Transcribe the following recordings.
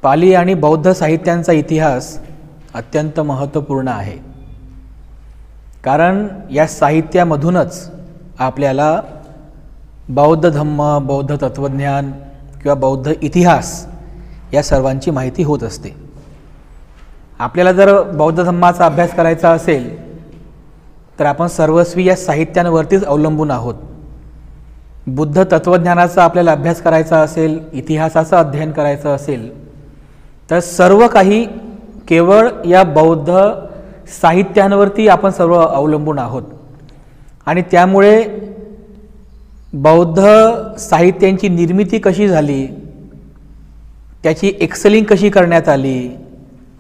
पाली आणि बौद्ध साहित्यांचा इतिहास अत्यंत महत्त्वपूर्ण आहे, कारण या साहित्यामधूनच आपल्याला बौद्ध धम्म, बौद्ध तत्त्वज्ञान किंवा बौद्ध इतिहास या सर्वांची माहिती होत असते. आपल्याला जर बौद्ध धम्माचा अभ्यास करायचा असेल तर आपण सर्वस्वी या साहित्यांवरतीच अवलंबून आहोत. बुद्ध तत्त्वज्ञानाचा आपल्याला अभ्यास करायचा असेल, इतिहासाचं अध्ययन करायचं असेल तर सर्व काही केवळ या बौद्ध साहित्यांवरती आपण सर्व अवलंबून आहोत. आणि त्यामुळे बौद्ध साहित्यांची निर्मिती कशी झाली, त्याची एक्सलिंग कशी करण्यात आली,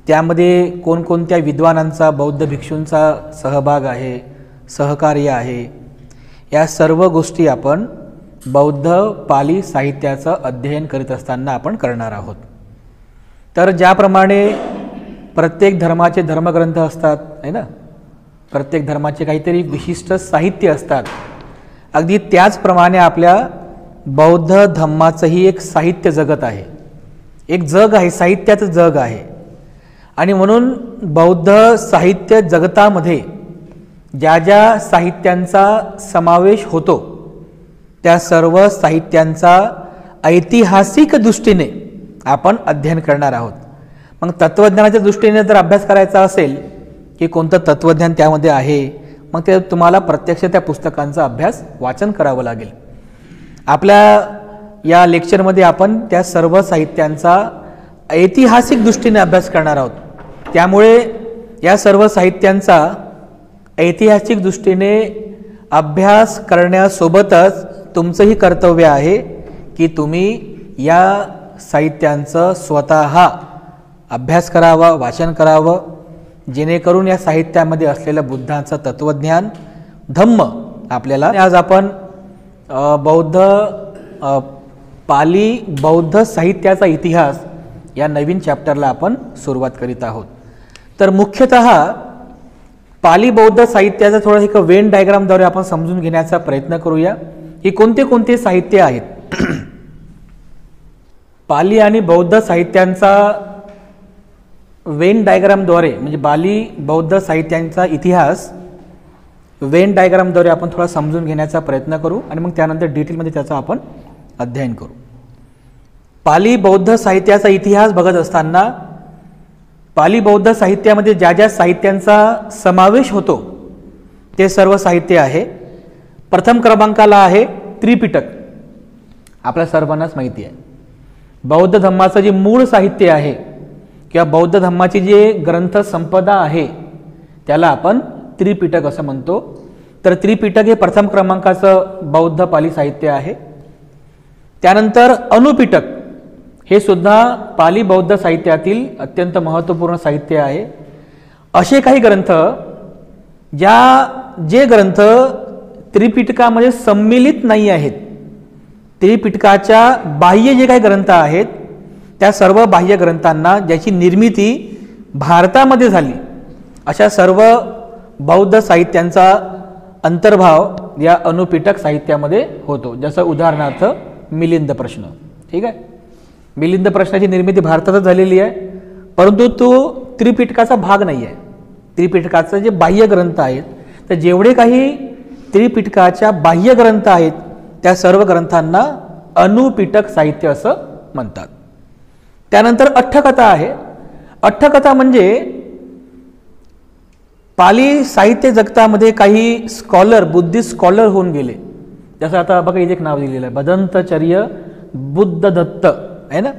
त्यामध्ये कोणकोणत्या विद्वानांचा, बौद्ध भिक्षूंचा सहभाग आहे, सहकार्य आहे, या सर्व गोष्टी आपण बौद्ध पाली साहित्याचं अध्ययन करीत असताना आपण करणार आहोत. तर ज्याप्रमाणे प्रत्येक धर्माचे धर्मग्रंथ असतात आहे ना, प्रत्येक धर्माचे काहीतरी विशिष्ट साहित्य असतात, अगदी त्याचप्रमाणे आपल्या बौद्ध धम्माचंही एक साहित्य जगत आहे, एक जग आहे, साहित्याचं जग आहे. आणि म्हणून बौद्ध साहित्य जगतामध्ये ज्या ज्या साहित्यांचा समावेश होतो त्या सर्व साहित्यांचा ऐतिहासिक दृष्टीने आपण अध्ययन करणार आहोत. मग तत्त्वज्ञानाच्या दृष्टीने जर अभ्यास करायचा असेल की कोणतं तत्त्वज्ञान त्यामध्ये आहे, मग ते तुम्हाला प्रत्यक्ष त्या पुस्तकांचा अभ्यास, वाचन करावं लागेल. आपल्या या लेक्चरमध्ये आपण त्या सर्व साहित्यांचा ऐतिहासिक दृष्टीने अभ्यास करणार आहोत. त्यामुळे या सर्व साहित्यांचा ऐतिहासिक दृष्टीने अभ्यास करण्यासोबतच तुमचंही कर्तव्य आहे की तुम्ही या साहित्यांचं स्वतः अभ्यास करावा, वाचन करावं, जेणेकरून या साहित्यामध्ये असलेलं बुद्धांचं तत्त्वज्ञान, धम्म आपल्याला. आज आपण बौद्ध पाली बौद्ध साहित्याचा इतिहास या नवीन चॅप्टरला आपण सुरुवात करीत आहोत. तर मुख्यतः पाली बौद्ध साहित्याचा थोडा एक वेन डायग्रामद्वारे आपण समजून घेण्याचा प्रयत्न करूया की कोणते कोणते साहित्य आहेत. पाली आणि बौद्ध साहित्यांचा वेन डायग्रामद्वारे, म्हणजे पाली बौद्ध साहित्यांचा इतिहास वेन डायग्रामद्वारे आपण थोडा समजून घेण्याचा प्रयत्न करू आणि मग त्यानंतर डिटेलमध्ये त्याचं आपण अध्ययन करू. पाली बौद्ध साहित्याचा इतिहास बघत असताना पाली बौद्ध साहित्यामध्ये ज्या ज्या साहित्यांचा समावेश होतो ते सर्व साहित्य आहे. प्रथम क्रमांकाला आहे त्रिपिटक. आपल्या सर्वांनाच माहिती आहे बौद्ध धम्माचं जे मूळ साहित्य आहे किंवा बौद्ध धम्माची जे ग्रंथ संपदा आहे त्याला आपण त्रिपिटक असं म्हणतो. तर त्रिपिटक हे प्रथम क्रमांकाचं बौद्ध पाली साहित्य आहे. त्यानंतर अनुपिटक हे सुद्धा पाली बौद्ध साहित्यातील अत्यंत महत्त्वपूर्ण साहित्य आहे. असे काही ग्रंथ जे ग्रंथ त्रिपिटकामध्ये सम्मिलित नाही आहेत, त्रिपिटकाच्या बाह्य जे काही ग्रंथ आहेत त्या सर्व बाह्य ग्रंथांना ज्याची निर्मिती भारतामध्ये झाली अशा सर्व बौद्ध साहित्यांचा अंतर्भाव या अनुपिटक साहित्यामध्ये होतो. जसं उदाहरणार्थ मिलिंद प्रश्न. ठीक आहे, मिलिंद प्रश्नाची निर्मिती भारतातच झालेली आहे, परंतु तो त्रिपिटकाचा भाग नाही आहे. त्रिपिटकाचं जे बाह्य ग्रंथ आहेत, तर जेवढे काही त्रिपिटकाच्या बाह्य ग्रंथ आहेत त्या सर्व ग्रंथांना अनुपिटक साहित्य असं म्हणतात. त्यानंतर अठ्ठकथा आहे. अठ्ठकथा म्हणजे पाली साहित्य जगतामध्ये काही स्कॉलर, बुद्धिस्ट स्कॉलर होऊन गेले. जसं आता बघा इथे एक नाव दिलेलं आहे, बदंतचर्य बुद्ध दत्त आहे ना,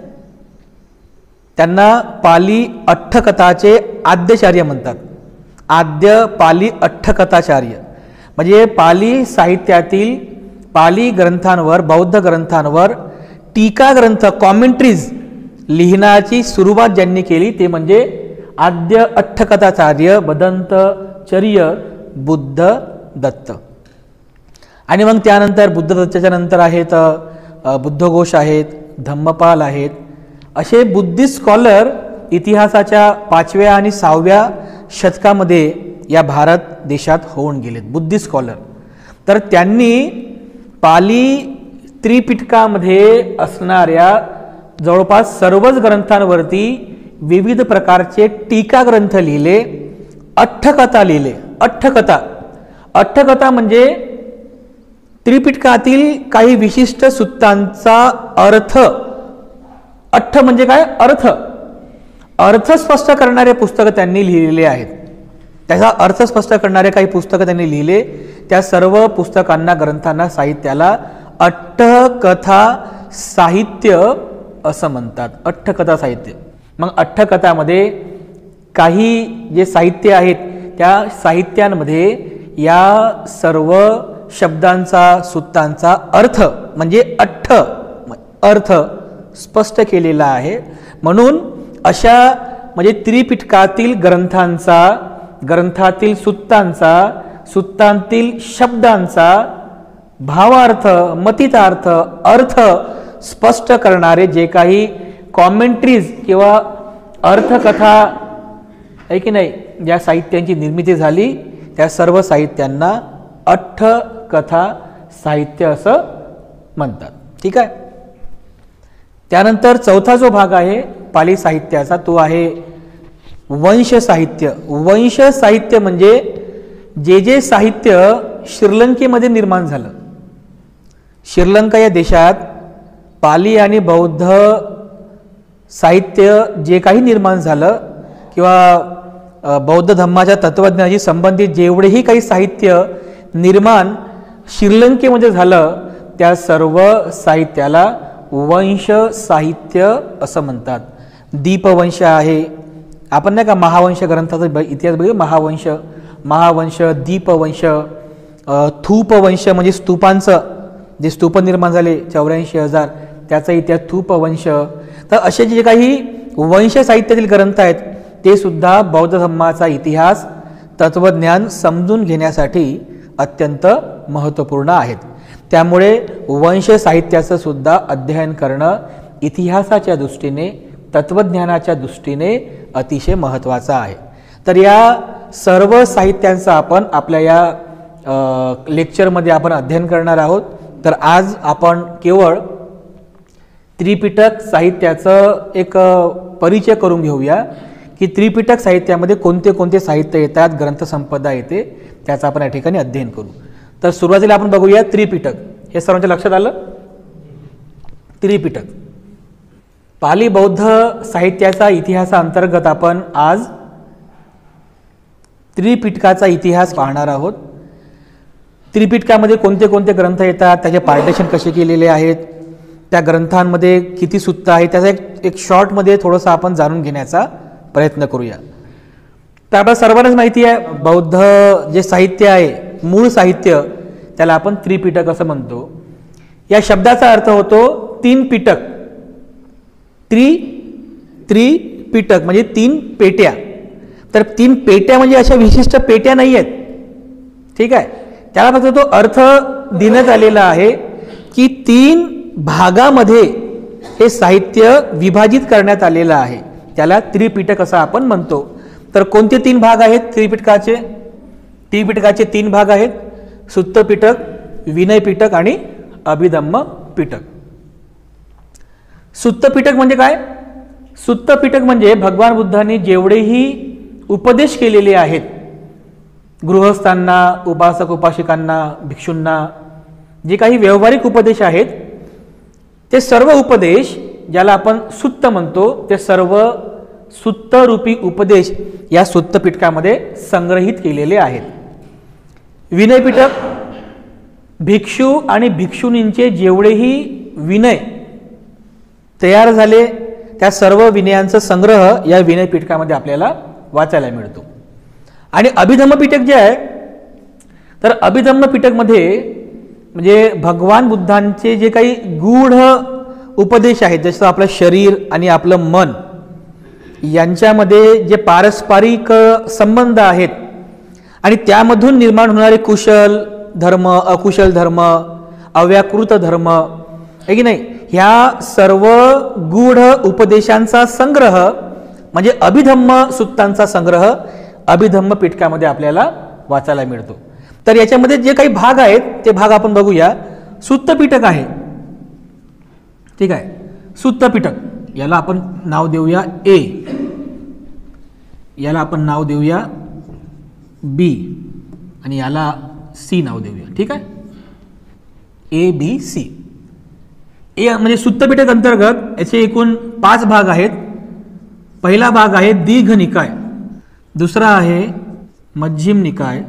त्यांना पाली अठ्ठकथाचे आद्याचार्य म्हणतात. आद्य पाली अठ्ठकथाचार्य म्हणजे पाली साहित्यातील पाली ग्रंथांवर, बौद्ध ग्रंथांवर टीका ग्रंथ, कॉमेंट्रीज लिहिण्याची सुरुवात ज्यांनी केली ते म्हणजे आद्य अठ्ठकथाचार्य बदंतचर्य बुद्ध दत्त. आणि मग त्यानंतर बुद्ध दत्ताच्या नंतर आहेत बुद्धघोष आहेत, धम्मपाल आहेत. असे बुद्धिस्ट स्कॉलर इतिहासाच्या 5व्या आणि 6व्या शतकामध्ये या भारत देशात होऊन गेलेत, बुद्धिस्ट स्कॉलर. तर त्यांनी पाली त्रिपिटकामध्ये असणाऱ्या जवळपास सर्वच ग्रंथांवरती विविध प्रकारचे टीका ग्रंथ लिहिले, अठ्ठकथा लिहिले. अठ्ठकथा म्हणजे त्रिपिटकातील काही विशिष्ट सूत्रांचा अर्थ. अठ्ठ म्हणजे काय? अर्थ स्पष्ट करणारे पुस्तकं त्यांनी लिहिलेले आहेत. त्याचा अर्थ स्पष्ट करणारे काही पुस्तकं त्यांनी लिहिले. त्या सर्व पुस्तकांना, ग्रंथांना, साहित्याला अठ्ठकथा साहित्य असं म्हणतात. अठ्ठकथा साहित्य. मग अठ्ठकथामध्ये काही जे साहित्य आहेत त्या साहित्यांमध्ये या सर्व शब्दांचा, सूत्रांचा अर्थ म्हणजे अर्थ स्पष्ट केलेला आहे. म्हणून अशा म्हणजे त्रिपिटकातील ग्रंथांचा, ग्रंथातील सूत्रांचा, सूत्रांतील शब्दांचा भावार्थ, मतितार्थ, अर्थ स्पष्ट करणारे जे काही कॉमेंट्रीज किंवा अर्थकथा आहे की नाही, ज्या साहित्यांची निर्मिती झाली त्या सर्व साहित्यांना अठ्ठकथा साहित्य असं म्हणतात. ठीक आहे. त्यानंतर चौथा जो भाग आहे पाली साहित्याचा तो आहे वंश साहित्य. वंश साहित्य म्हणजे जे साहित्य श्रीलंकेमध्ये निर्माण झालं. श्रीलंका या देशात पाली आणि बौद्ध साहित्य जे काही निर्माण झालं किंवा बौद्ध धम्माच्या तत्वज्ञानाशी संबंधित जेवढेही काही साहित्य निर्माण श्रीलंकेमध्ये झालं त्या सर्व साहित्याला वंश साहित्य असं म्हणतात. दीपवंश आहे, आपण नाही का महावंश ग्रंथाचा इतिहास बघू, महावंश, दीपवंश, थूपवंश म्हणजे स्तूपांचं जे स्तूप निर्माण झाले 84,000 त्याचा इतिहास थूपवंश. तर असे जे काही वंश साहित्यातील ग्रंथ आहेत ते सुद्धा बौद्ध धम्माचा इतिहास, तत्वज्ञान समजून घेण्यासाठी अत्यंत महत्त्वपूर्ण आहेत. त्यामुळे वंश साहित्याचं सुद्धा अध्ययन करणं इतिहासाच्या दृष्टीने, तत्वज्ञानाच्या दृष्टीने अतिशय महत्त्वाचं आहे. तर या सर्व साहित्यांचा आपण आपल्या या लेक्चरमध्ये आपण अध्ययन करणार आहोत. तर आज आपण केवळ त्रिपिटक साहित्याचं एक परिचय करून घेऊया की त्रिपिटक साहित्यामध्ये कोणते कोणते साहित्य येतात, ग्रंथसंपदा येते, त्याचं आपण या ठिकाणी अध्ययन करू. तर सुरुवातीला आपण बघूया त्रिपिटक. हे सर्वांच्या लक्षात आलं? त्रिपिटक पाली बौद्ध साहित्याचा इतिहासाअंतर्गत आपण आज त्रिपिटकाचा इतिहास पाहणार आहोत. त्रिपिटकामध्ये कोणते कोणते ग्रंथ येतात, त्याचे पार्टिशन कसे केलेले आहेत, त्या ग्रंथांमध्ये किती सूत्र आहेत, त्याचा एक शॉर्टमध्ये थोडंसं आपण जाणून घेण्याचा प्रयत्न करूया. तर आपल्याला सर्वांनाच माहिती आहे बौद्ध जे साहित्य आहे, मूळ साहित्य, त्याला आपण त्रिपिटक असं म्हणतो. या शब्दाचा अर्थ होतो तीन पिटक. त्रिपिटक म्हणजे तीन पेट्या. तर तीन पेट्या म्हणजे अशा विशिष्ट पेट्या नाही आहेत. ठीक आहे. त्याला फक्त तो अर्थ देण्यात आलेला आहे की तीन भागामध्ये हे साहित्य विभाजित करण्यात आलेलं आहे. त्याला त्रिपिटक असं आपण म्हणतो. तर कोणते तीन भाग आहेत त्रिपिटकाचे? त्रिपिटकाचे तीन भाग आहेत: सुत्त पिटक, विनय पिटक आणि अभिधम्म पिटक. सुत्त पिटक म्हणजे काय? सुत्त पिटक म्हणजे भगवान बुद्धांनी जेवढेही उपदेश केलेले आहेत गृहस्थांना, उपासक उपासिकांना, भिक्षूंना, जे काही व्यावहारिक उपदेश आहेत ते सर्व उपदेश ज्याला आपण सुत्त म्हणतो ते सर्व सुत्तरूपी उपदेश या सुत्त पिटकामध्ये संग्रहित केलेले आहेत. विनय पिटक भिक्षू आणि भिक्षुणींचे जेवढेही विनय तयार झाले त्या सर्व विनयांचा संग्रह या विनय पिटकामध्ये आपल्याला वाचायला मिळतो. आणि अभिधम्म पिटक जे आहे तर अभिधम्म पिटकमध्ये म्हणजे भगवान बुद्धांचे जे काही गूढ उपदेश आहेत, जसं आपलं शरीर आणि आपलं मन यांच्यामध्ये जे पारस्परिक संबंध आहेत आणि त्यामधून निर्माण होणारे कुशल धर्म, अकुशल धर्म, अव्याकृत धर्म आहे की नाही, ह्या सर्व गूढ उपदेशांचा संग्रह म्हणजे अभिधम्म सूत्रांचा संग्रह अभिधम्म पिटकामध्ये आपल्याला वाचायला मिळतो. तर याच्यामध्ये जे काही भाग आहेत ते भाग आपण बघूया. सुत्त पिटक आहे. ठीक आहे. सुत्त पिटक याला आपण नाव देऊया ए, याला आपण नाव देऊया बी आणि याला सी नाव देऊया. ठीक आहे, ए बी सी. ए म्हणजे सुत्तपिटक अंतर्गत याचे एकूण 5 भाग आहेत. पहिला भाग आहे दीर्घ निकाय, दुसरा आहे मध्यम निकाय,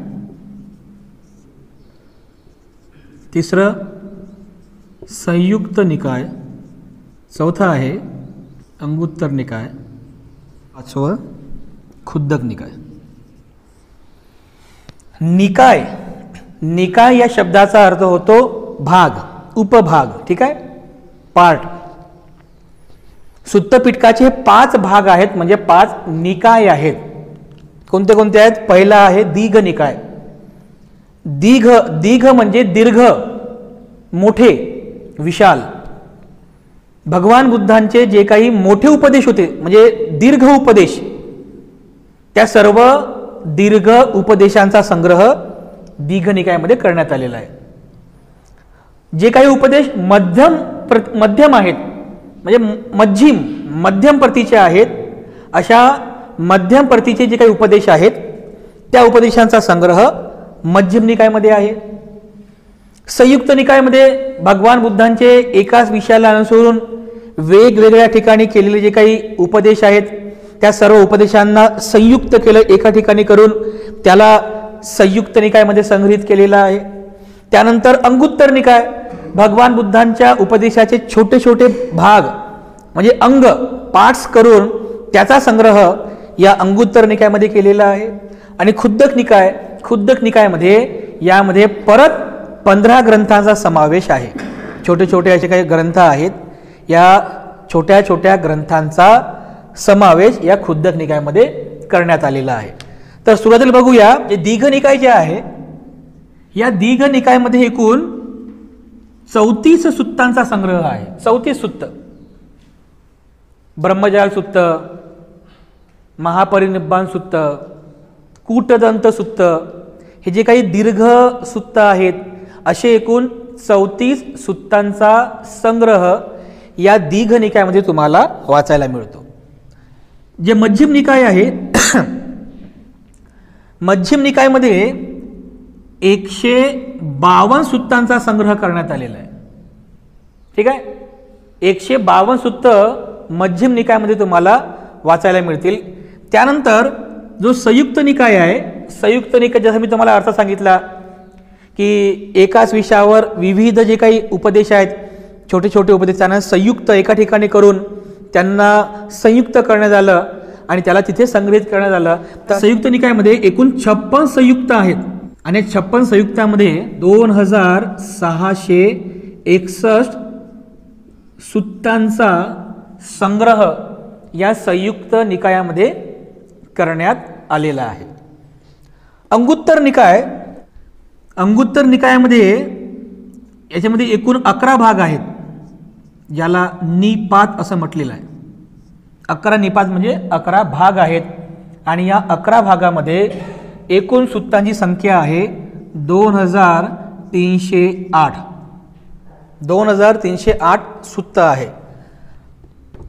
तिसरं संयुक्त निकाय, चौथा आहे अंगुत्तर निकाय, पाचवं खुद्दक निकाय. निकाय, निकाय या शब्दाचा अर्थ होतो भाग, उपभाग. ठीक आहे, पार्ट. सुत्तपिटकाचे 5 भाग आहेत, म्हणजे 5 निकाय आहेत. कोणते कोणते आहेत? पहिला आहे दीर्घ निकाय. दीर्घ म्हणजे दीर्घ, मोठे, विशाल. भगवान बुद्धांचे जे काही मोठे उपदेश होते, म्हणजे दीर्घ उपदेश, त्या सर्व दीर्घ उपदेशांचा संग्रह दीर्घ निकायामध्ये करण्यात आलेला आहे. जे काही उपदेश मध्यम आहेत, म्हणजे मध्यम प्रतीचे आहेत, अशा मध्यम प्रतीचे जे काही उपदेश आहेत त्या उपदेशांचा संग्रह मध्यम निकायामध्ये आहे. संयुक्त निकायामध्ये भगवान बुद्धांचे एकाच विषयाला अनुसरून वेगवेगळ्या ठिकाणी केलेले जे काही उपदेश आहेत त्या सर्व उपदेशांना संयुक्त केलं, एका ठिकाणी करून त्याला संयुक्त निकायामध्ये संग्रहित केलेला आहे. त्यानंतर अंगुत्तर निकाय, भगवान बुद्धांच्या उपदेशाचे छोटे छोटे भाग म्हणजे अंग, पार्ट्स करून त्याचा संग्रह या अंगुत्तर निकायामध्ये केलेला आहे. आणि खुद्दक निकाय, खुद्दक निकायामध्ये यामध्ये परत 15 ग्रंथांचा समावेश आहे. छोटे छोटे असे काही ग्रंथ आहेत, या छोट्या छोट्या ग्रंथांचा समावेश या खुद्दक निकायामध्ये करण्यात आलेला आहे. तर सुरुवातीला बघूया, जे दीर्घ निकाय जे आहे, या दीर्घ निकायामध्ये एकूण 34 सुत्तांचा संग्रह आहे. 34 सुत्त. ब्रह्मजाल सुत्त, महापरिनिब्बाण सुत्त, कूटदंत सुत्त, हे जे काही दीर्घ सुत्त आहेत, असे एकूण 34 सुत्तांचा संग्रह या दीर्घ निकायामध्ये तुम्हाला वाचायला मिळतो. जे मध्यम निकाय आहे, मध्यम निकायामध्ये 152 सुत्तांचा संग्रह करण्यात आलेला आहे. ठीक आहे, 152 सुत्त मध्यम निकायामध्ये तुम्हाला वाचायला मिळतील. त्यानंतर जो संयुक्त निकाय आहे, संयुक्त निकाय जसं मी तुम्हाला अर्थ सांगितला की एकाच विषयावर विविध जे काही उपदेश आहेत, छोटे छोटे उपदेश, त्यांना संयुक्त एका ठिकाणी करून त्यांना संयुक्त करण्यात आलं आणि त्याला तिथे संग्रहित करण्यात आलं. तर संयुक्त निकायामध्ये एकूण 56 संयुक्त आहेत आणि 56 संयुक्तामध्ये 2661 सुत्तांचा संग्रह या संयुक्त निकायामध्ये करण्यात आलेला आहे. अंगुत्तर निकाय, अंगुत्तर निकायामध्ये याच्यामध्ये एकूण 11 भाग आहेत, ज्याला निपात असं म्हटलेलं आहे. 11 निपात म्हणजे 11 भाग आहेत आणि या 11 भागामध्ये एकूण सुत्तांची संख्या आहे 2308. 2308 सुत्त आहे.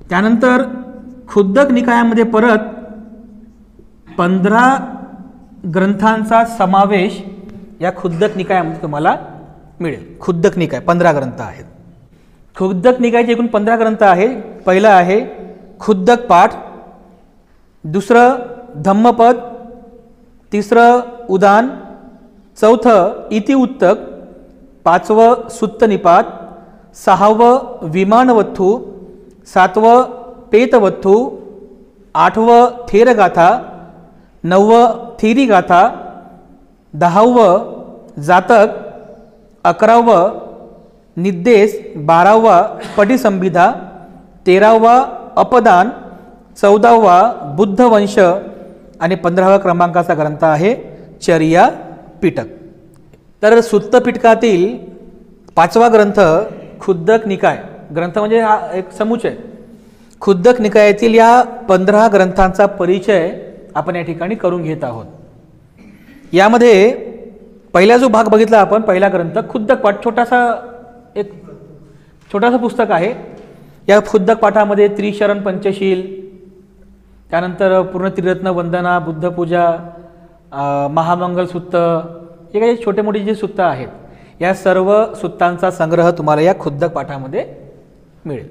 त्यानंतर खुद्दक निकायामध्ये परत 15 ग्रंथांचा समावेश या खुद्दक निकायामध्ये तुम्हाला मिळेल. खुद्दक निकाय 15 ग्रंथ आहेत. खुद्दक निकायचे एकूण 15 ग्रंथ आहेत. पहिला आहे खुद्दक पाठ, दुसरं धम्मपद, तिसरं उदान, चौथं इतिउत्तक, पाचवं सुत्तनिपात, सहावं विमानवत्थू, सातवं पेतवत्थू, आठवं थेरगाथा, नववं थेरीगाथा, 10वं जातक, 11वं निद्देश, 12वा पटिसंभिधा, 13वा अपदान, 14वा बुद्धवंश आणि 15व्या क्रमांकाचा ग्रंथ आहे चर्या पिटक. तर सुत्त पिटकातील 5वा ग्रंथ खुद्दक निकाय. ग्रंथ म्हणजे हा एक समुच्चय. खुद्दक निकायातील या 15 ग्रंथांचा परिचय आपण या ठिकाणी करून घेत आहोत. यामध्ये पहिला जो भाग बघितला आपण, पहिला ग्रंथ खुद्दक पाठ, छोटासा पुस्तक आहे. या खुद्दक पाठामध्ये त्रिशरण पंचशील, त्यानंतर पूर्ण त्रिरत्न वंदना, बुद्धपूजा, महामंगल सुत्त, हे काही छोटे मोठे जे सुत्त आहेत, या सर्व सुत्तांचा संग्रह तुम्हाला या खुद्दक पाठामध्ये मिळेल.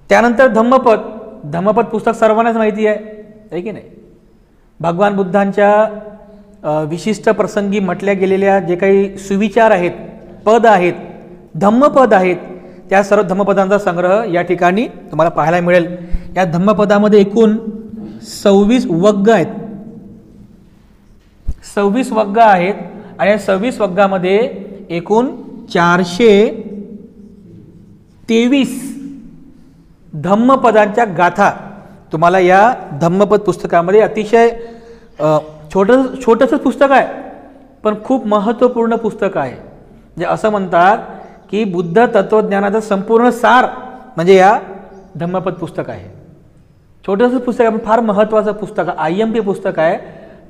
त्यानंतर धम्मपद. धम्मपद पुस्तक सर्वांनाच माहिती आहे की नाही. भगवान बुद्धांच्या विशिष्ट प्रसंगी म्हटल्या गेलेल्या जे काही सुविचार आहेत, पद आहेत, धम्मपद आहेत, त्या सर्व धम्मपदांचा संग्रह या ठिकाणी तुम्हाला पाहायला मिळेल. या धम्मपदामध्ये एकूण 26 वग्ग आहेत. 26 वग्ग आहेत आणि या 26 वग्गामध्ये एकूण 423 धम्मपदांच्या गाथा तुम्हाला या धम्मपद पुस्तकामध्ये, अतिशय छोटंसं पुस्तक आहे पण खूप महत्त्वपूर्ण पुस्तक आहे. म्हणजे असं म्हणतात की बुद्ध तत्वज्ञानाचा संपूर्ण सार म्हणजे या धम्मपद पुस्तक आहे. छोटंसं पुस्तक आहे पण फार महत्त्वाचं पुस्तक आहे. IMP पुस्तक आहे.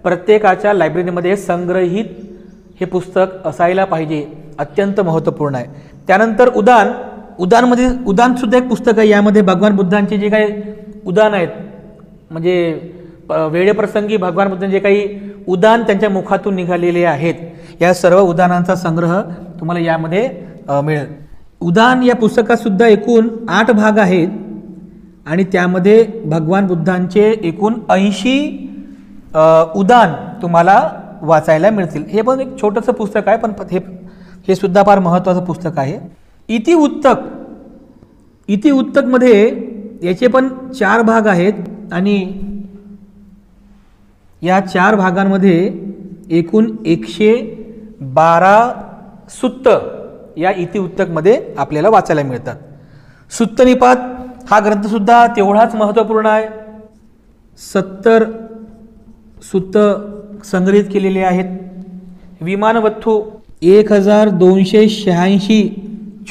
प्रत्येकाच्या लायब्ररीमध्ये संग्रहित हे पुस्तक असायला पाहिजे. अत्यंत महत्त्वपूर्ण आहे. त्यानंतर उदान सुद्धा एक पुस्तक आहे. यामध्ये भगवान बुद्धांचे जे काही उदान आहेत, म्हणजे वेळेप्रसंगी भगवान बुद्धांचे जे काही उदान त्यांच्या मुखातून निघालेले आहेत, या सर्व उदानांचा संग्रह तुम्हाला यामध्ये मिळेल. उदान या पुस्तकात सुद्धा एकूण 8 भाग आहेत आणि त्यामध्ये भगवान बुद्धांचे एकूण 80 उदान तुम्हाला वाचायला मिळतील. हे पण एक छोटंसं पुस्तक आहे पण हे सुद्धा फार महत्त्वाचं पुस्तक आहे. इतिवृत्तकमध्ये याचे पण 4 भाग आहेत आणि या 4 भागांमध्ये एकूण 112 सुत्त या इतिवृत्तकमध्ये आपल्याला वाचायला मिळतात. सुत्तनिपात हा ग्रंथसुद्धा तेवढाच महत्त्वपूर्ण आहे. 70 सुत्त संग्रहित केलेले आहेत. विमानवत्थू 1286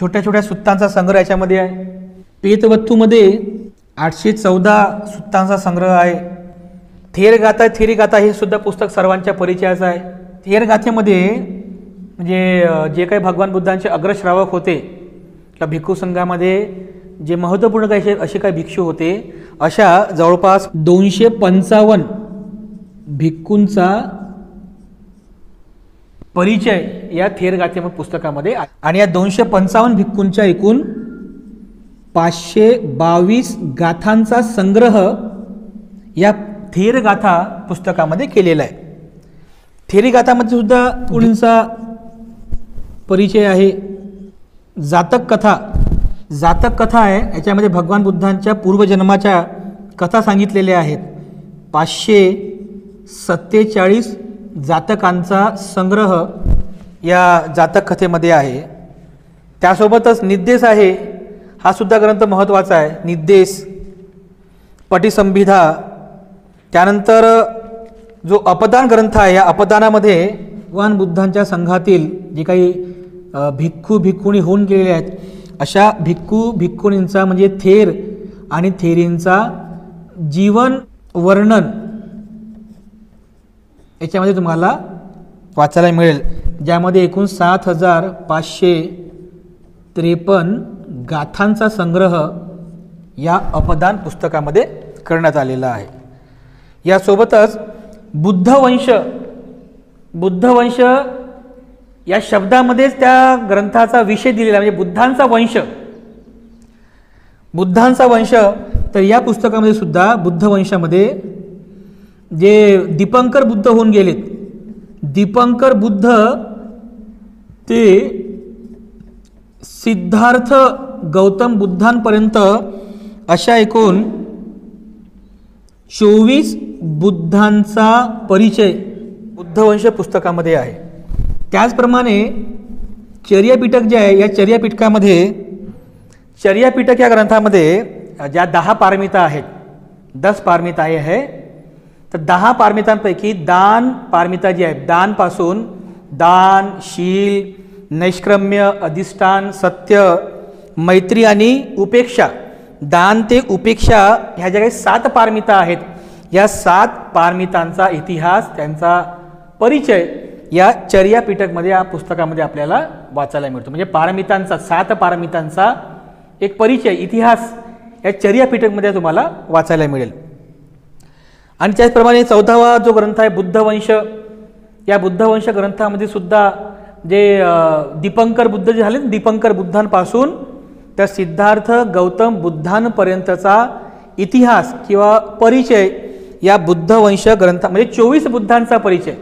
छोट्या छोट्या सुत्तांचा संग्रह याच्यामध्ये आहे. पेतवत्थूमध्ये 814 सुत्तांचा संग्रह आहे. थेरगाथा हे सुद्धा पुस्तक सर्वांच्या परिचयाचं आहे. थेरगाथेमध्ये म्हणजे जे काही भगवान बुद्धांचे अग्रश्रावक होते, त्या भिक्खू संघामध्ये जे महत्त्वपूर्ण काही असे काही भिक्षू होते, अशा जवळपास 255 भिक्खूंचा परिचय या थेरगाथे पुस्तकामध्ये. आणि या 255 भिक्खूंच्या एकूण 522 गाथांचा संग्रह या थेरगाथा पुस्तकामध्ये केलेला आहे. थेरगाथामध्ये सुद्धा पुढींचा परिचय आहे. जातक कथा आहे. याच्यामध्ये भगवान बुद्धांच्या पूर्वजन्माच्या कथा सांगितलेल्या आहेत. 547 जातकांचा संग्रह या जातक कथेमध्ये आहे. त्यासोबतच निद्देश आहे. हा सुद्धा ग्रंथ महत्त्वाचा आहे. निद्देश, पटिसंभिधा. त्यानंतर जो अपदान ग्रंथ आहे, या अपदानामध्ये भगवान बुद्धांच्या संघातील जे काही भिक्खुणी होऊन गेलेले आहेत, अशा भिक्खुणींचा म्हणजे थेर आणि थेरींचा जीवन वर्णन याच्यामध्ये तुम्हाला वाचायला मिळेल. ज्यामध्ये एकूण 7553 गाथांचा संग्रह या अपदान पुस्तकामध्ये करण्यात आलेला आहे. यासोबतच बुद्धवंश या शब्दामध्येच त्या ग्रंथाचा विषय दिलेला, म्हणजे बुद्धांचा वंश. तर या पुस्तकामध्ये सुद्धा बुद्धवंशामध्ये जे दीपंकर बुद्ध होऊन गेलेत, दीपंकर बुद्ध ते सिद्धार्थ गौतम बुद्धांपर्यंत अशा एकूण 24 बुद्धांचा परिचय बुद्धवंश पुस्तकामध्ये आहे. त्याचप्रमाणे चर्यापीठक जे आहे, या चर्यापीठक या ग्रंथामध्ये ज्या 10 पारमिता आहेत, 10 पारमिता आहे. तर 10 पारमितांपैकी दान पारमिता जी आहे, दानपासून दान, शील, नैष्क्रम्य, अधिष्ठान, सत्य, मैत्री आणि उपेक्षा, दान ते उपेक्षा ह्या ज्या काही 7 पारमिता आहेत, या 7 पारमितांचा इतिहास, त्यांचा परिचय या चर्यापीठकमध्ये, या पुस्तकामध्ये आपल्याला वाचायला मिळतो. म्हणजे 7 पारमितांचा एक परिचय, इतिहास या चर्या पिटकमध्ये तुम्हाला वाचायला मिळेल. आणि त्याचप्रमाणे 14वा जो ग्रंथ आहे बुद्धवंश, या बुद्धवंश ग्रंथामध्ये सुद्धा जे दीपंकर बुद्ध जे झाले, दीपंकर बुद्धांपासून त्या सिद्धार्थ गौतम बुद्धांपर्यंतचा इतिहास किंवा परिचय या बुद्धवंश ग्रंथा म्हणजे 24 बुद्धांचा परिचय,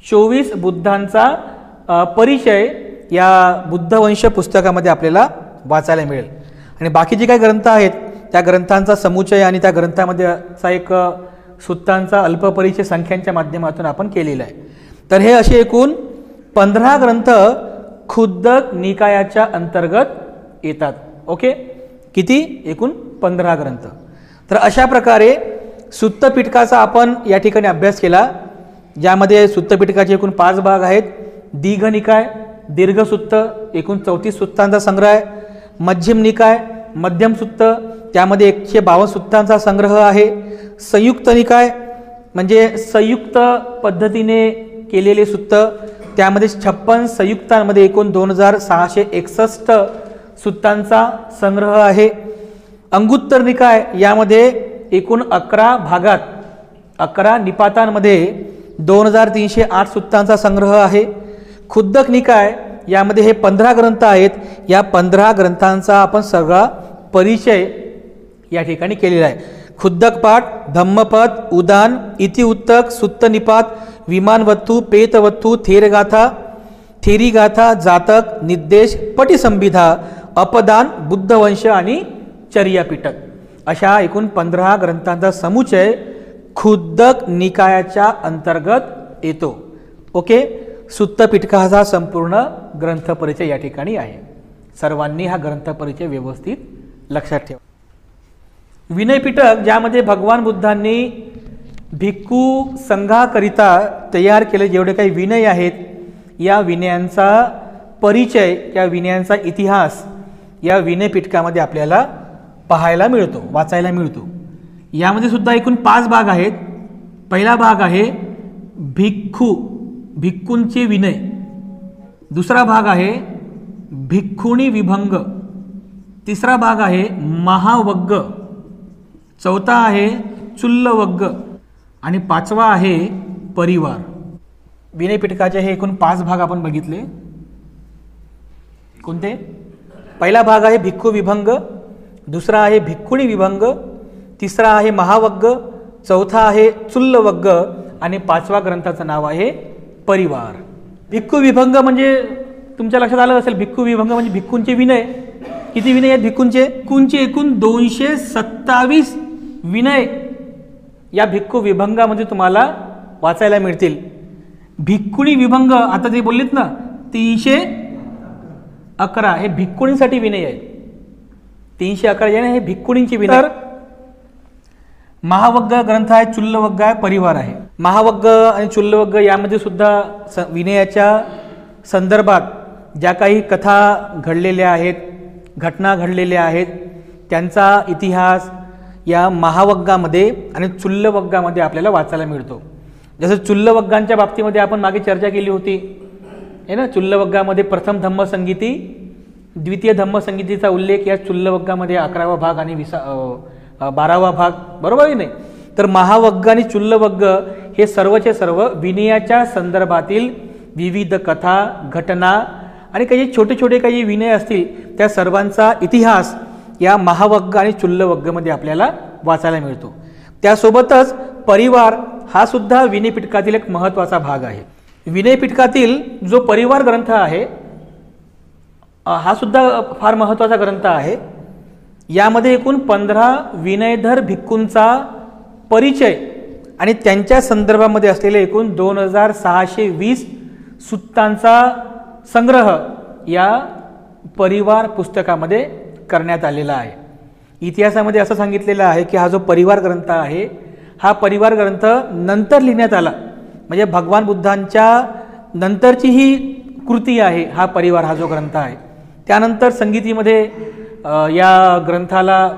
24 बुद्धांचा परिचय या बुद्धवंश पुस्तकामध्ये आपल्याला वाचायला मिळेल. आणि बाकी जे काही ग्रंथ आहेत त्या ग्रंथांचा समुच्चय आणि त्या ग्रंथामध्ये असा एक सुत्तांचा अल्पपरिचय संख्यांच्या माध्यमातून आपण केलेला आहे. तर हे असे एकूण 15 ग्रंथ खुद्दक निकायाच्या अंतर्गत येतात. ओके, किती? एकूण 15 ग्रंथ. तर अशा प्रकारे सुत्त पिटकाचा आपण या ठिकाणी अभ्यास केला, ज्यामध्ये सुत्त पिटकाचे एकूण 5 भाग आहेत. दीघ निकाय, दीर्घ सुत्त, एकूण 34 सुत्तांचा संग्रह आहे. मध्यम निकाय, मध्यम सुत्त, त्यामध्ये 152 सुत्तांचा संग्रह आहे. संयुक्त निकाय म्हणजे संयुक्त पद्धतीने केलेले सुत्त, त्यामध्ये 56 संयुक्तांमध्ये एकूण 2661 सुत्तांचा संग्रह आहे. अंगुत्तर निकाय, यामध्ये एकूण 11 भागात 11 निपातांमध्ये 2308 सुत्तांचा संग्रह आहे. खुद्दक निकाय, यामध्ये हे 15 ग्रंथ आहेत. या 15 ग्रंथांचा आपण सगळा परिचय या ठिकाणी केलेला आहे. खुद्दक पाठ, धम्मपद, उदान, इतिउत्तक, सुत्तनिपात, विमानवत्तू, पेतवत्तू, थेरगाथा, थेरीगाथा, जातक, निर्देश, पटिसंविधा, अपदान, बुद्धवंश आणि चर्या पिटक, अशा एकूण 15 ग्रंथांचा समुच्चय खुद्दक निकायाच्या अंतर्गत येतो. ओके, सुत्त पिटकाचा संपूर्ण ग्रंथ परिचय या ठिकाणी आहे. सर्वांनी हा ग्रंथ परिचय व्यवस्थित लक्षात ठेवा. विनय पिटक, ज्यामध्ये भगवान बुद्धांनी भिक्खू संघाकरिता तयार केले जेवढे काही विनय आहेत, या विनयांचा परिचय, या विनयांचा इतिहास या विनय पिटकामध्ये आपल्याला पाहायला मिळतो, वाचायला मिळतो. यामध्ये सुद्धा एकूण 5 भाग आहेत. पहिला भाग आहे भिक्खू, भिक्खूंचे विनय. दुसरा भाग आहे भिक्खुणी विभंग. तिसरा भाग आहे महावग्ग. चौथा आहे चुल्लवग्ग आणि 5वा आहे परिवार. विनय पिटकाचे हे एकूण 5 भाग आपण बघितले. कोणते? पहिला भाग आहे भिक्खू विभंग, दुसरा आहे भिक्खुणी विभंग, तिसरा आहे महावग्ग, चौथा आहे चुल्लवग्ग आणि 5वा ग्रंथाचं नाव आहे परिवार. भिक्खू विभंग म्हणजे तुमच्या लक्षात आलं असेल, भिक्खू विभंग म्हणजे भिक्खूंचे विनय. किती विनय आहेत भिक्खूंचे? एकूण 227 विनय या भिक्खू विभंगामध्ये तुम्हाला वाचायला मिळतील. भिक्खुणी विभंग आता जे बोललेत ना 311 हे भिक्खुणींसाठी विनय आहे. 311 जे हे भिक्खुणींची विनय. महावग्ग ग्रंथ आहे, चुल्लवग्ग आहे, परिवार आहे. महावग्ग आणि चुल्लवग्ग यामध्ये सुद्धा विनयाच्या संदर्भात ज्या काही कथा घडलेल्या आहेत, घटना घडलेल्या आहेत, त्यांचा इतिहास या महावग्गामध्ये आणि चुल्लवग्गामध्ये आपल्याला वाचायला मिळतो. जसं चुल्लवग्गांच्या बाबतीमध्ये आपण मागे चर्चा केली होती आहे ना. चुल्लवग्गामध्ये प्रथम धम्मसंगीती, द्वितीय धम्मसंगीतीचा उल्लेख या चुल्लवग्गामध्ये 11वा भाग आणि 12वा भाग, बरोबर आहे नाही. तर महावग्ग आणि चुल्लवग्ग हे सर्वचे सर्व विनयाच्या संदर्भातील विविध कथा, घटना आणि काही छोटे छोटे काही विनय असतील त्या सर्वांचा इतिहास या महावग्ग आणि चुल्लवग्गमध्ये आपल्याला वाचायला मिळतो. त्यासोबतच परिवार हा सुद्धा विनय पिटकातील एक महत्त्वाचा भाग आहे. विनय पिटकातील जो परिवार ग्रंथ आहे हा सुद्धा फार महत्त्वाचा ग्रंथ आहे. यामध्ये एकूण 15 विनयधर भिक्खूंचा परिचय आणि त्यांच्या संदर्भामध्ये असलेले एकूण 2620 सुत्तांचा संग्रह या परिवार पुस्तकामध्ये करण्यात आलेला आहे. इतिहासामध्ये असं सांगितलेलं आहे की हा जो परिवार ग्रंथ आहे हा परिवार ग्रंथ नंतर लिहिण्यात आला, म्हणजे भगवान बुद्धांच्या नंतरची ही कृती आहे हा परिवार, हा जो ग्रंथ आहे. त्यानंतर संगीतीमध्ये या ग्रंथाला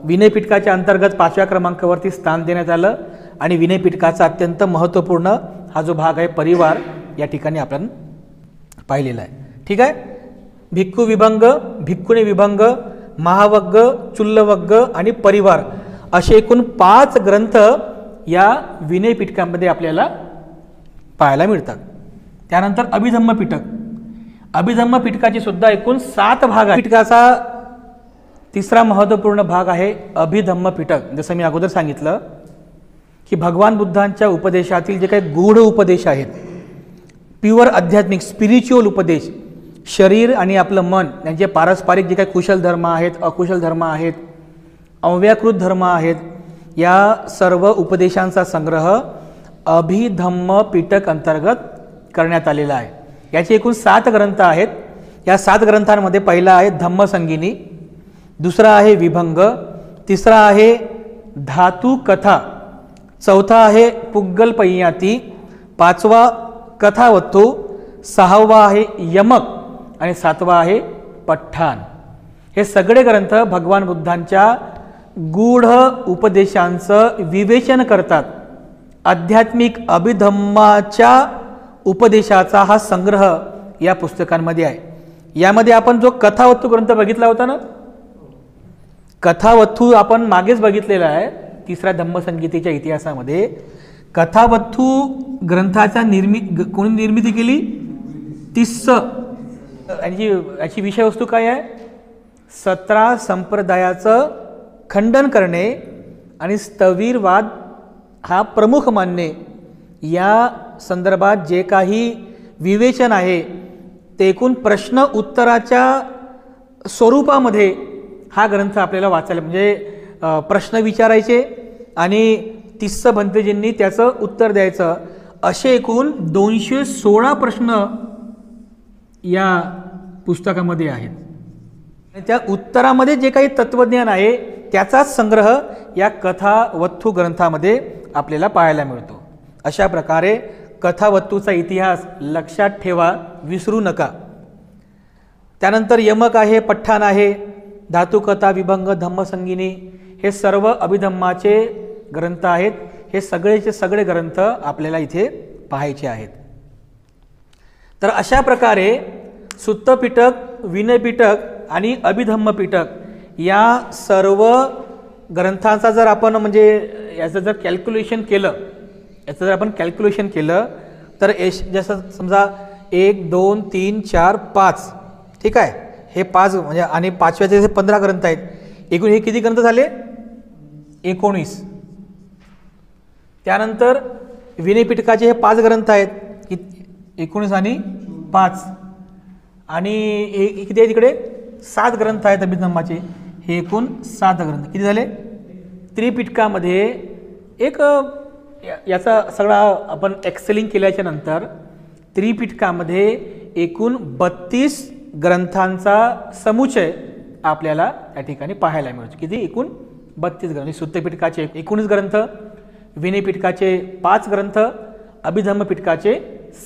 विनय पिटकाच्या अंतर्गत 5व्या क्रमांकावरती स्थान देण्यात आलं आणि विनय पिटकाचा अत्यंत महत्त्वपूर्ण हा जो भाग आहे परिवार या ठिकाणी आपण पाहिलेला आहे. ठीक आहे. भिक्खू विभंग, भिक्खुणी विभंग महावग्ग, चुल्लवग्ग आणि परिवार असे एकूण 5 ग्रंथ या विनय पिटकामध्ये आपल्याला पाहायला मिळतात. त्यानंतर अभिधम्म पिटक. अभिधम्म पिटकाचे सुद्धा एकूण 7 भाग आहेत. पिटकाचा तिसरा महत्त्वपूर्ण भाग आहे अभिधम्म पिटक. जसं मी अगोदर सांगितलं की भगवान बुद्धांच्या उपदेशातील जे काही गूढ उपदेश आहेत, प्युअर आध्यात्मिक स्पिरिच्युअल उपदेश, शरीर आणि आपलं मन यांचे पारस्परिक जे काही कुशल धर्म आहेत, अकुशल धर्म आहेत, अव्याकृत धर्म आहेत, या सर्व उपदेशांचा संग्रह अभिधम्म पिटक अंतर्गत करण्यात आलेला आहे. याचे एकूण 7 ग्रंथ आहेत. या 7 ग्रंथांमध्ये पहिला आहे धम्मसंगिनी, दुसरा आहे विभंग, तिसरा आहे धातू कथा, चौथा आहे पुग्गल पय्याती, 5वा कथावत्तू, 6वा आहे यमक आणि 7वा आहे पठ्ठान. हे सगळे ग्रंथ भगवान बुद्धांच्या गूढ उपदेशांचं विवेचन करतात. आध्यात्मिक अभिधम्माच्या उपदेशाचा हा संग्रह या पुस्तकांमध्ये आहे. यामध्ये आपण जो कथावत्तू ग्रंथ बघितला होता ना, कथावत्तू आपण मागेच बघितलेला आहे. तिसऱ्या धम्मसंगीतेच्या इतिहासामध्ये कथावत्तू ग्रंथाचा कोणी निर्मिती केली? तिस्स. याची विषयवस्तू काय आहे? 17 संप्रदायाचं खंडन करणे आणि स्थविरवाद हा प्रमुख मानणे या संदर्भात जे काही विवेचन आहे ते एकूण प्रश्न उत्तराच्या स्वरूपामध्ये हा ग्रंथ आपल्याला वाचायला, म्हणजे प्रश्न विचारायचे आणि तिस्स भंतेजींनी त्याचं उत्तर द्यायचं, असे एकूण 216 प्रश्न या पुस्तकामध्ये आहेत. आणि त्या उत्तरामध्ये जे काही तत्वज्ञान आहे त्याचाच संग्रह या कथावत्तू ग्रंथामध्ये आपल्याला पाहायला मिळतो. अशा प्रकारे कथावत्तूचा इतिहास लक्षात ठेवा, विसरू नका. त्यानंतर यमक आहे, पठ्ठान आहे, धातुकथा, विभंग, धम्मसंगिनी हे सर्व अभिधम्माचे ग्रंथ आहेत. हे सगळेचे सगळे ग्रंथ आपल्याला इथे पाहायचे आहेत. तर अशा प्रकारे सुत्त पिटक, विनय पिटक आणि अभिधम्म पिटक या सर्व ग्रंथांचा जर आपण म्हणजे याचं जर कॅल्क्युलेशन केलं तर जसं समजा 1, 2, 3, 4, 5, ठीक आहे, हे 5 म्हणजे आणि 5व्याचे हे 15 ग्रंथ आहेत. एकूण हे किती ग्रंथ झाले? 19. त्यानंतर विनय पिटकाचे हे 5 ग्रंथ आहेत, 19 आणि 5, आणि हे किती आहे तिकडे? 7 ग्रंथ आहेत अभिधम्माचे. हे एकूण 7 ग्रंथ किती झाले? त्रिपिटकामध्ये एक याचा सगळा आपण एक्सेलिंग केल्याच्या नंतर त्रिपिटकामध्ये एकूण 32 ग्रंथांचा समुच्चय आपल्याला या ठिकाणी पाहायला मिळतो. किती? एकूण 32 ग्रंथ. सुत्त पिटकाचे 19 ग्रंथ, विनय पिटकाचे 5 ग्रंथ, अभिधम्म पिटकाचे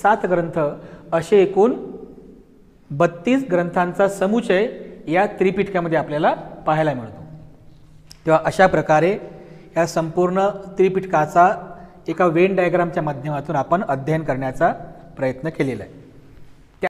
7 ग्रंथ, असे एकूण 32 ग्रंथांचा समुच्चय या त्रिपिटकामध्ये आपल्याला पाहायला मिळतो. तेव्हा अशा प्रकारे या संपूर्ण त्रिपिटकाचा एका वेन डायग्रामच्या माध्यमातून आपण अध्ययन करण्याचा प्रयत्न केलेला आहे.